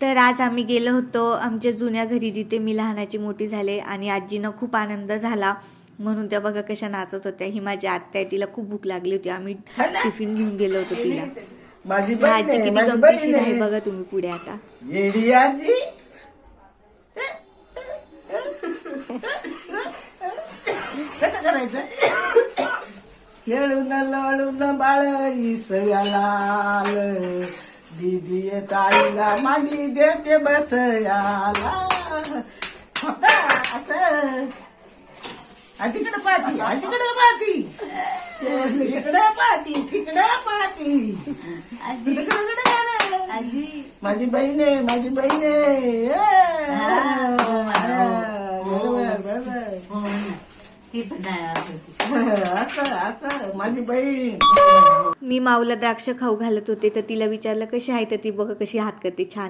तर आज आम्ही गेलो होतो आमच्या जुन्या घरी जिथे मी लहानाची मोठी झाले आणि आजीनं खूप आनंद झाला म्हणून त्या बघा कशा नाचत होत्या. ही माझी आत्या आहे, तिला खूप भूक लागली होती. आम्ही टिफिन घेऊन गेलो होतो तिला. माझी आजी किती गमतीशीर आहे बघा तुम्ही पुढे आता. येडी आजी कसं करायचं? खेळून लळून बाळ इसव्याला दीदी ताईला मांडी देते बसयाला. असं तिकडे पाहती तिकडे पाहती इकडे पाहती तिकडे पाहती. माझी बहीण आहे माझी बहीण आहे. असं माझी बहीण. मी माऊला द्राक्ष खाऊ घालत होते तर तिला विचारलं कशी आहे तर ती बघा कशी हात करते छान.